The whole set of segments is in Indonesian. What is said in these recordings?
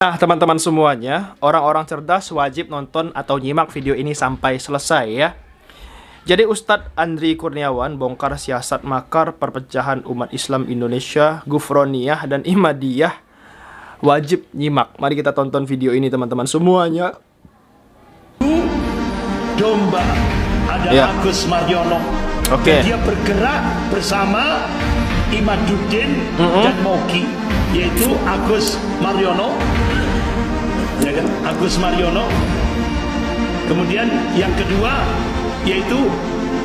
Nah, teman-teman semuanya, orang-orang cerdas wajib nonton atau nyimak video ini sampai selesai ya. Jadi Ustadz Andri Kurniawan bongkar siasat makar perpecahan umat Islam Indonesia, Gufroniyah dan Ihmadiyah. Wajib nyimak. Mari kita tonton video ini teman-teman semuanya. Domba adalah Ya. Agus Mariono. Oke. Dia bergerak bersama Imaduddin dan Moki, yaitu Agus Mariono, ya kan? Agus Mariono. Kemudian yang kedua yaitu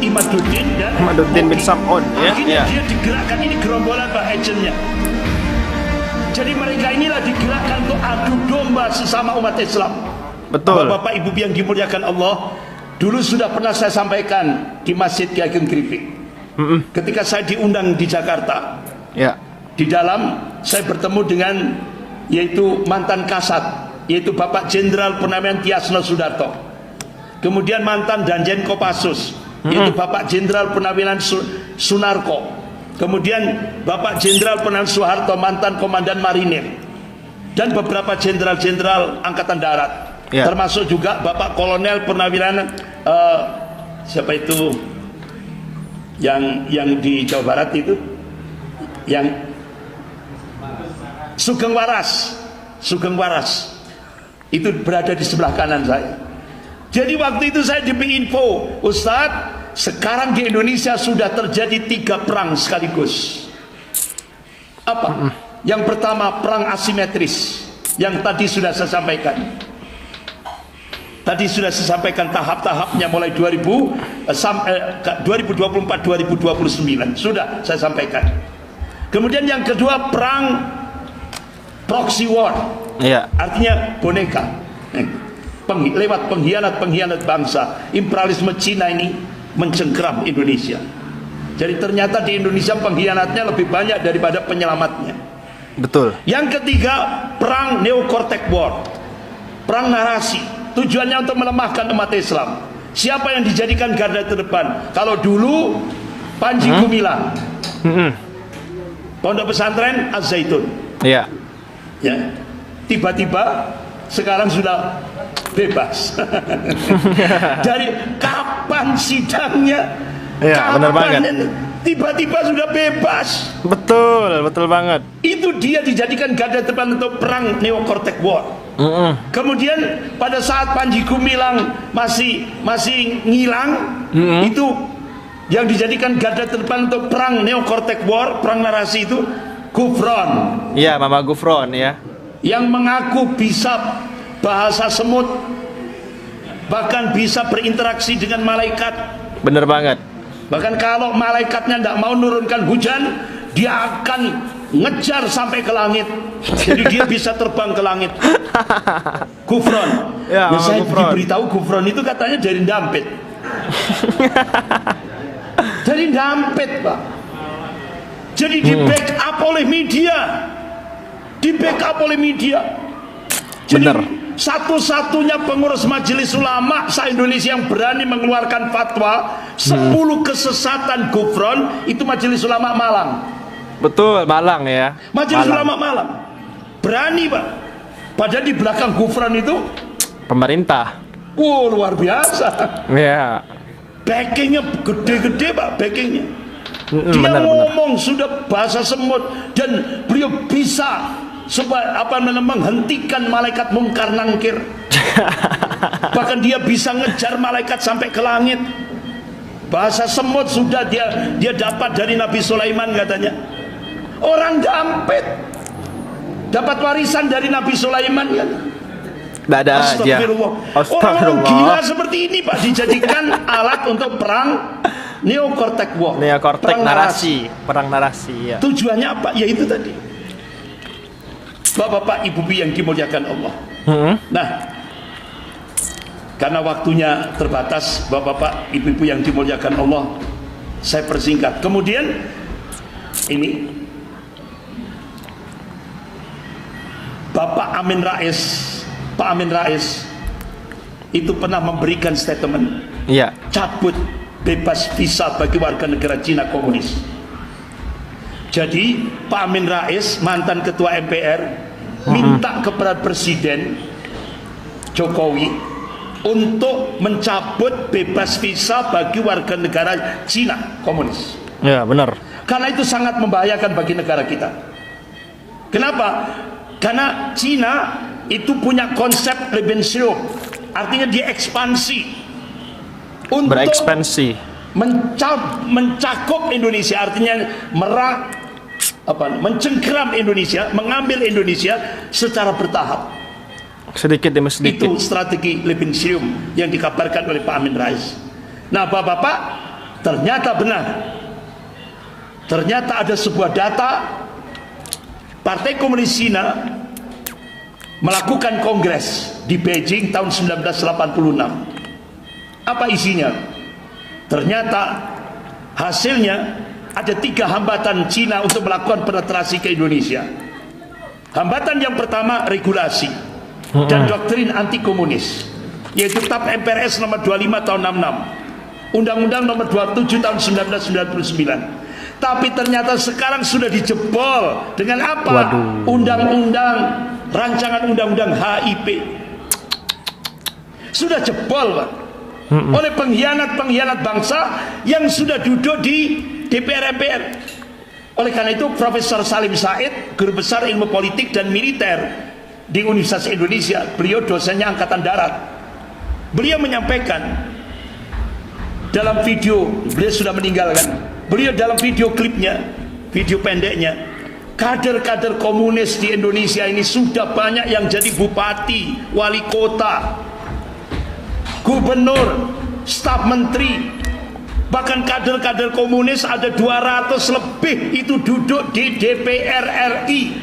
Imaduddin dan Imaduddin bin Moki. Sam'un, ya, Akhirnya ya. dia digerakkan, ini gerombolan Pak agentnya. Jadi mereka inilah digerakkan untuk adu domba sesama umat Islam. Betul. Bapak Ibu yang dimuliakan Allah, dulu sudah pernah saya sampaikan di Masjid Ki Ageng Kripik. Ketika saya diundang di Jakarta, Ya. di dalam saya bertemu dengan yaitu mantan Kasat, yaitu Bapak Jenderal Purnawirawan Tiasno Sudarto. Kemudian mantan Danjen Kopassus, yaitu Bapak Jenderal Purnawirawan Sunarko. Kemudian Bapak Jenderal Purnawirawan Soeharto, mantan Komandan Marinir. Dan beberapa jenderal-jenderal Angkatan Darat. Ya. Termasuk juga Bapak Kolonel Purnawirawan siapa itu yang di Jawa Barat itu, yang Sugeng Waras itu berada di sebelah kanan saya. Jadi waktu itu saya diberi info, Ustadz, sekarang di Indonesia sudah terjadi 3 perang sekaligus. Apa? Yang pertama perang asimetris, yang tadi sudah saya sampaikan. Tadi sudah saya sampaikan tahap-tahapnya mulai 2024-2029 sudah saya sampaikan. Kemudian yang kedua perang proxy war, Iya. artinya boneka, lewat pengkhianat bangsa. Imperialisme Cina ini mencengkeram Indonesia. Jadi ternyata di Indonesia pengkhianatnya lebih banyak daripada penyelamatnya. Betul. Yang ketiga perang Neo-Cortex war, perang narasi. Tujuannya untuk melemahkan umat Islam. Siapa yang dijadikan garda terdepan? Kalau dulu Panji Gumilang, Pondok Pesantren Az-Zaitun, Iya. ya, tiba-tiba sekarang sudah bebas. Dari kapan sidangnya? Iya, benar banget. Tiba-tiba sudah bebas. Betul banget. Itu dia dijadikan garda terdepan untuk perang Neo-Cortex war. Kemudian pada saat Panji Gumilang masih ngilang, itu yang dijadikan garda terdepan untuk perang Neo-Cortex war, perang narasi itu Gufron. Iya, Mama Gufron ya. Yang mengaku bisa bahasa semut, bahkan bisa berinteraksi dengan malaikat. Bener banget. Bahkan kalau malaikatnya tidak mau nurunkan hujan, dia akan ngejar sampai ke langit. Jadi dia bisa terbang ke langit. Gufron. Ya, Mama saya Gufron. diberitahu Gufron itu katanya dari Dampit. Dari Dampit, Pak. Jadi di backup oleh media. Di backup oleh media. Jadi Bener. satu-satunya pengurus majelis ulama se-Indonesia yang berani mengeluarkan fatwa 10 kesesatan Gufron itu majelis ulama Malang. Betul, Malang ya. Majelis Malang. ulama Malang berani, Pak. Padahal di belakang Gufron itu Pemerintah. luar biasa. Iya. Backingnya gede-gede, Pak, backingnya. Dia Bener. ngomong sudah bahasa semut dan beliau bisa supaya menghentikan malaikat mungkar nangkir. Bahkan dia bisa ngejar malaikat sampai ke langit. Bahasa semut sudah dia dapat dari Nabi Sulaiman katanya. Orang Dampit dapat warisan dari Nabi Sulaiman kan. Nggak ada aja. Astagfirullah. Orang-orang gila seperti ini, Pak, dijadikan alat untuk perang Neo-Cortex war. Neo-Cortex Perang narasi. Perang narasi ya. Tujuannya apa? Ya itu tadi. Bapak-bapak, ibu-ibu yang dimuliakan Allah. Nah, karena waktunya terbatas, bapak-bapak, ibu-ibu yang dimuliakan Allah, saya persingkat. Kemudian ini Bapak Amin Rais, Pak Amin Rais itu pernah memberikan statement Iya. cabut bebas visa bagi warga negara Cina komunis. Jadi Pak Amin Rais, mantan ketua MPR, minta kepada Presiden Jokowi untuk mencabut bebas visa bagi warga negara Cina komunis. Ya, benar. Karena itu sangat membahayakan bagi negara kita. Kenapa? Karena Cina itu punya konsep Lebensraum, artinya dia ekspansi untuk Berekspansi. mencakup Indonesia, artinya mencengkeram Indonesia, mengambil Indonesia secara bertahap. Sedikit demi sedikit. Itu strategi Lebensraum yang dikabarkan oleh Pak Amin Rais. Nah, Bapak-bapak, ternyata benar. Ternyata ada sebuah data Partai Komunis Cina melakukan kongres di Beijing tahun 1986. Apa isinya? Ternyata hasilnya ada 3 hambatan Cina untuk melakukan penetrasi ke Indonesia. Hambatan yang pertama regulasi dan doktrin anti komunis, yaitu TAP MPRS nomor 25 tahun 66, Undang-Undang nomor 27 tahun 1999. Tapi ternyata sekarang sudah dijebol dengan apa? Undang-undang, rancangan undang-undang HIP. Sudah jebol, Pak. Oleh pengkhianat-pengkhianat bangsa yang sudah duduk di DPR MPR. Oleh karena itu Profesor Salim Said, Guru Besar Ilmu Politik dan Militer di Universitas Indonesia, beliau dosennya Angkatan Darat. Beliau menyampaikan dalam video, beliau sudah meninggalkan. Beliau dalam video klipnya, video pendeknya, kader-kader komunis di Indonesia ini sudah banyak yang jadi bupati, wali kota, gubernur, staf menteri. Bahkan kader-kader komunis ada 200 lebih itu duduk di DPR RI.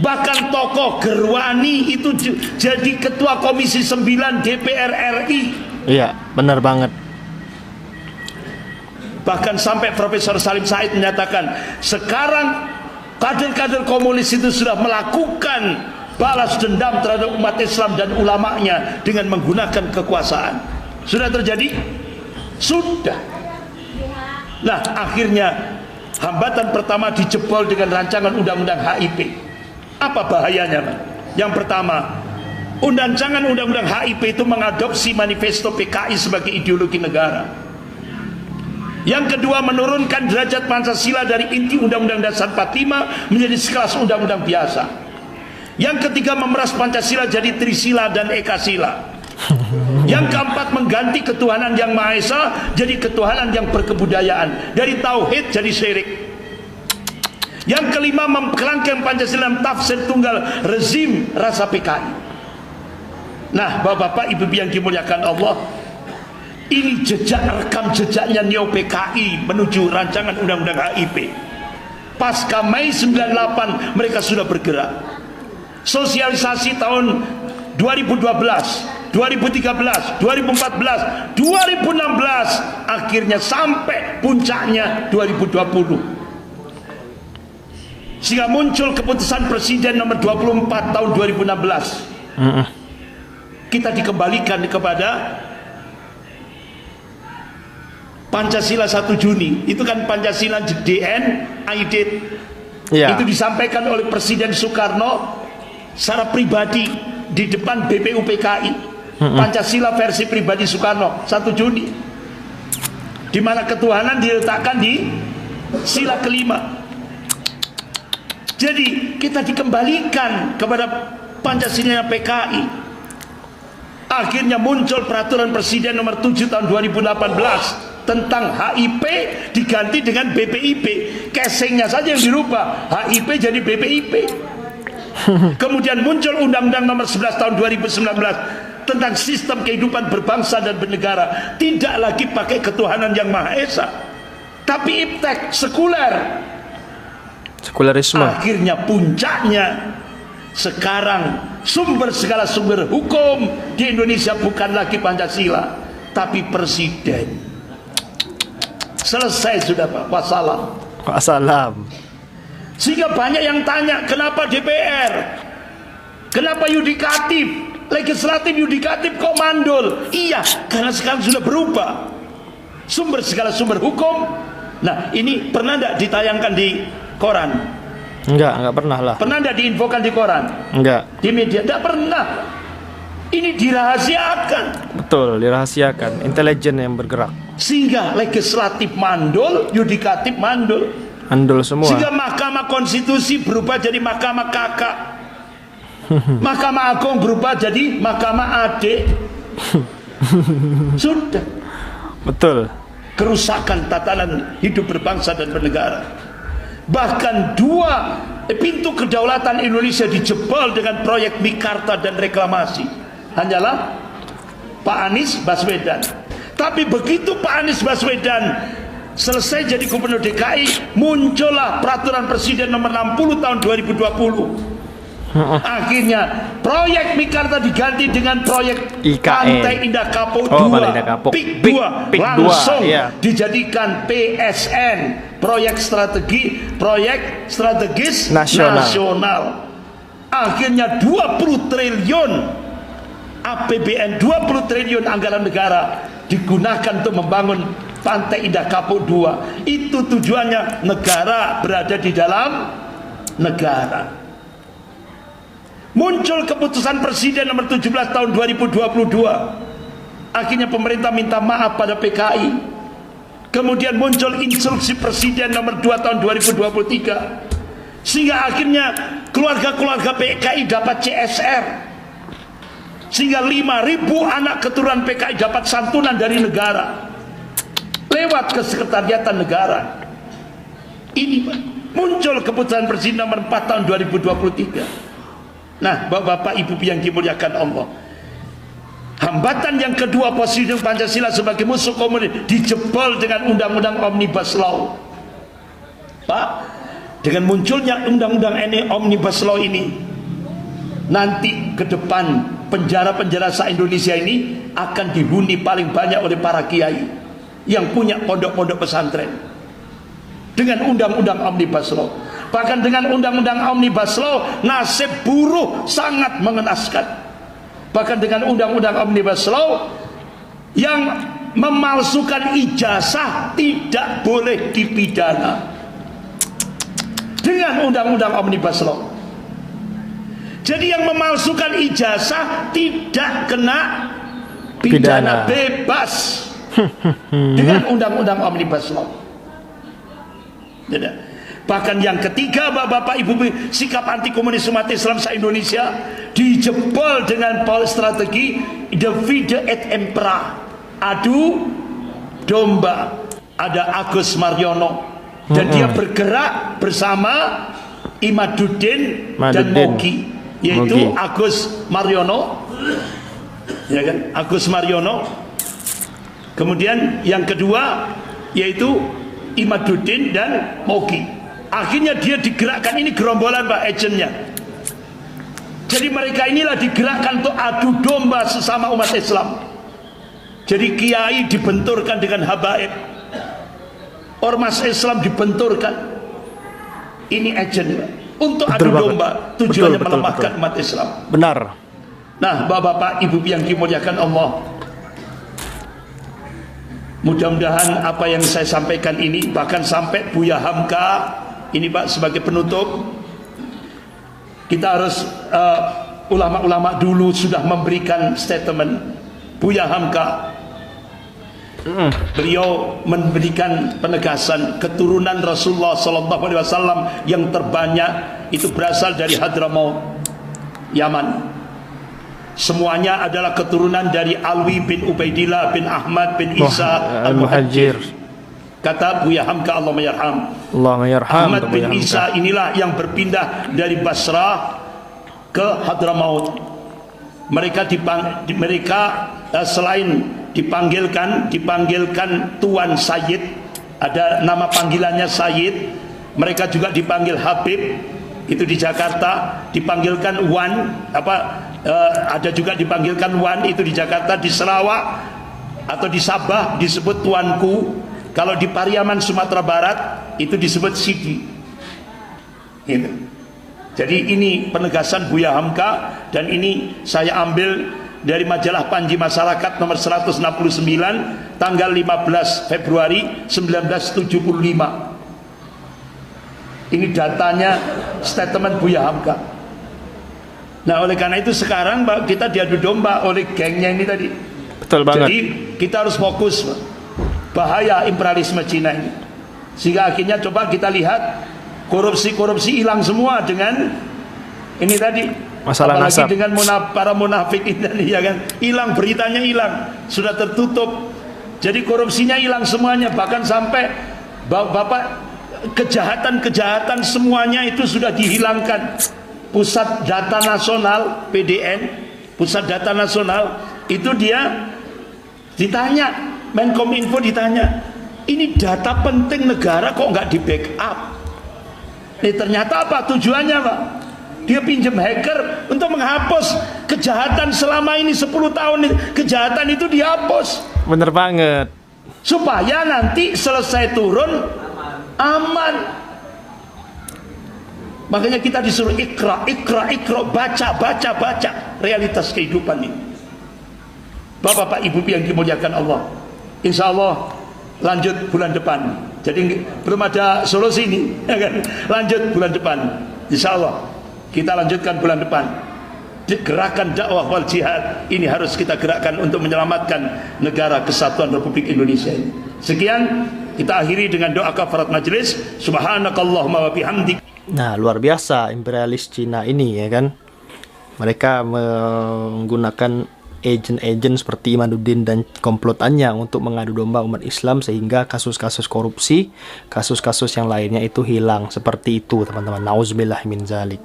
Bahkan tokoh Gerwani itu jadi ketua Komisi 9 DPR RI. Iya, benar banget. Bahkan sampai Profesor Salim Said menyatakan sekarang kader-kader komunis itu sudah melakukan balas dendam terhadap umat Islam dan ulamanya dengan menggunakan kekuasaan. Sudah terjadi? Sudah. Nah, akhirnya hambatan pertama dijebol dengan rancangan undang-undang HIP. Apa bahayanya, Pak? Yang pertama, rancangan undang-undang HIP itu mengadopsi manifesto PKI sebagai ideologi negara. Yang kedua, menurunkan derajat Pancasila dari inti Undang-Undang Dasar 45 menjadi sekelas undang-undang biasa. Yang ketiga, memeras Pancasila jadi Trisila dan Ekasila. Yang keempat, mengganti ketuhanan yang Maha Esa jadi ketuhanan yang berkebudayaan, dari tauhid jadi syirik. Yang kelima, mengkelangkan Pancasila dalam tafsir tunggal rezim rasa PKI. Nah, Bapak-bapak, Ibu-ibu yang dimuliakan Allah, ini jejak rekam jejaknya Neo PKI menuju rancangan undang-undang HIP. Pasca Mei 98 mereka sudah bergerak. Sosialisasi tahun 2012, 2013, 2014, 2016, akhirnya sampai puncaknya 2020. Sehingga muncul keputusan Presiden nomor 24 tahun 2016. Kita dikembalikan kepada Pancasila 1 Juni. Itu kan Pancasila DN Aidit. Ya. Itu disampaikan oleh Presiden Soekarno secara pribadi di depan BPUPKI. Pancasila versi pribadi Soekarno 1 Juni, di mana ketuhanan diletakkan di sila kelima. Jadi kita dikembalikan kepada Pancasila PKI. Akhirnya muncul peraturan Presiden nomor 7 tahun 2018 tentang HIP diganti dengan BPIP. Casingnya saja yang dirubah, HIP jadi BPIP. Kemudian muncul Undang-Undang nomor 11 tahun 2019 tentang sistem kehidupan berbangsa dan bernegara. Tidak lagi pakai ketuhanan yang Maha Esa, tapi iptek, sekuler, sekularisme. Akhirnya puncaknya sekarang segala sumber hukum di Indonesia bukan lagi Pancasila, tapi Presiden. Selesai sudah, Pak. Wassalam. Wassalam. Sehingga banyak yang tanya, kenapa DPR? Kenapa yudikatif? Legislatif, yudikatif kok mandul? Iya, karena sekarang sudah berubah. Segala sumber hukum. Nah, ini pernah tidak ditayangkan di koran? Enggak pernah lah. Pernah enggak diinfokan di koran? Enggak. Di media? Enggak pernah. Ini dirahasiakan. Betul, dirahasiakan. Intelijen yang bergerak. Sehingga legislatif mandul, yudikatif mandul. Mandul semua. Sehingga Mahkamah Konstitusi berubah jadi Mahkamah Kakak. Mahkamah Agung berubah jadi Mahkamah Adik. Sudah. Betul. Kerusakan tatanan hidup berbangsa dan bernegara. Bahkan pintu kedaulatan Indonesia dijebol dengan proyek Mikarta dan reklamasi. Hanyalah Pak Anies Baswedan. Tapi begitu Pak Anies Baswedan selesai jadi gubernur DKI, muncullah peraturan presiden nomor 60 tahun 2020. Akhirnya proyek Mikarta diganti dengan proyek Pantai Indah Kapuk 2, PIK 2, langsung dijadikan PSN, proyek strategis nasional. Akhirnya 20 triliun APBN, 20 triliun anggaran negara digunakan untuk membangun Pantai Indah Kapuk 2. Itu tujuannya, negara berada di dalam negara. Muncul keputusan presiden nomor 17 tahun 2022. Akhirnya pemerintah minta maaf pada PKI. Kemudian muncul instruksi presiden nomor 2 tahun 2023. Sehingga akhirnya keluarga-keluarga PKI dapat CSR. Sehingga 5.000 anak keturunan PKI dapat santunan dari negara lewat kesekretariatan negara. Ini Pak, muncul keputusan presiden nomor 4 tahun 2023. Nah, Bapak Ibu yang dimuliakan Allah, hambatan yang kedua Presiden Pancasila sebagai musuh komunis dijebol dengan undang-undang Omnibus Law. Pak, dengan munculnya undang-undang Omnibus Law ini, nanti ke depan penjara-penjara se-Indonesia ini akan dihuni paling banyak oleh para kiai yang punya pondok-pondok pesantren dengan undang-undang Omnibus Law. Bahkan dengan undang-undang Omnibus Law, nasib buruh sangat mengenaskan. Bahkan dengan undang-undang Omnibus Law, yang memalsukan ijazah tidak boleh dipidana dengan undang-undang Omnibus Law. Jadi yang memalsukan ijazah tidak kena pidana, bebas dengan undang-undang Omnibus Law. Tidak. Bahkan yang ketiga, Bapak Ibu, sikap anti komunis umat Islam se-Indonesia dijebol dengan strategi divide et impera, adu domba. Ada Agus Mariono dan dia bergerak bersama Imaduddin dan Mogi, yaitu Agus Mariono, ya kan, Agus Mariono. Kemudian yang kedua yaitu Imaduddin dan Mogi. Akhirnya dia digerakkan, ini gerombolan Pak, agentnya. Jadi mereka inilah digerakkan untuk adu domba sesama umat Islam. Jadi kiai dibenturkan dengan habaib, ormas Islam dibenturkan. Ini agent Pak, untuk adu domba, tujuannya melemahkan umat Islam. Benar. Nah, Bapak Ibu yang dimuliakan Allah, mudah-mudahan apa yang saya sampaikan ini, bahkan sampai Buya Hamka ini Pak sebagai penutup, kita harus ulama-ulama dulu sudah memberikan statement. Buya Hamka, beliau memberikan penegasan keturunan Rasulullah SAW yang terbanyak itu berasal dari Hadramaut, Yaman. Semuanya adalah keturunan dari Alwi bin Ubaidillah bin Ahmad bin Isa Al-Muhajir. Kata Buya Hamka, Allah mayarham, Ahmad bin Isa inilah yang berpindah dari Basrah ke Hadramaut. Mereka selain dipanggilkan Tuan Sayyid, ada nama panggilannya Sayyid, mereka juga dipanggil Habib, itu di Jakarta, dipanggilkan Wan, ada juga dipanggilkan Wan, itu di Jakarta. Di Sarawak atau di Sabah disebut Tuanku. Kalau di Pariaman Sumatera Barat itu disebut Sidi. Gitu. Jadi ini penegasan Buya Hamka, dan ini saya ambil dari majalah Panji Masyarakat nomor 169 tanggal 15 Februari 1975. Ini datanya statement Buya Hamka. Nah oleh karena itu sekarang Pak, kita diadu domba oleh gengnya ini tadi. Betul banget. Jadi kita harus fokus Pak. Bahaya imperialisme Cina ini. Sehingga akhirnya coba kita lihat korupsi hilang semua dengan ini tadi. Masalah apalagi nasab. dengan para munafik ini ya kan. Hilang, beritanya hilang, sudah tertutup. Jadi korupsinya hilang semuanya, bahkan sampai Bapak kejahatan semuanya itu sudah dihilangkan. Pusat Data Nasional PDN, Pusat Data Nasional itu dia ditanya, Menkominfo ditanya, ini data penting negara kok nggak di backup? Ternyata apa tujuannya Pak? Dia pinjam hacker untuk menghapus kejahatan selama ini 10 tahun, kejahatan itu dihapus. Bener banget. Supaya nanti selesai turun aman. Makanya kita disuruh ikra, baca realitas kehidupan ini. Bapak-bapak, ibu yang dimuliakan Allah, insya Allah lanjut bulan depan. Jadi belum ada solusi ini, ya kan? Lanjut bulan depan, insya Allah kita lanjutkan bulan depan. Gerakan dakwah wal jihad ini harus kita gerakkan untuk menyelamatkan negara kesatuan Republik Indonesia ini. Sekian, kita akhiri dengan doa kafarat majelis. Subhanakallahumma wa bihamdik. Nah, luar biasa imperialis Cina ini ya kan. Mereka menggunakan agen-agen seperti Imaduddin dan komplotannya untuk mengadu domba umat Islam sehingga kasus-kasus korupsi, kasus-kasus yang lainnya itu hilang. Seperti itu teman-teman. Nauzubillah min zalik.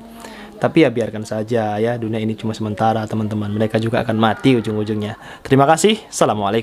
Tapi ya biarkan saja ya, dunia ini cuma sementara teman-teman. Mereka juga akan mati ujung-ujungnya. Terima kasih. Assalamualaikum.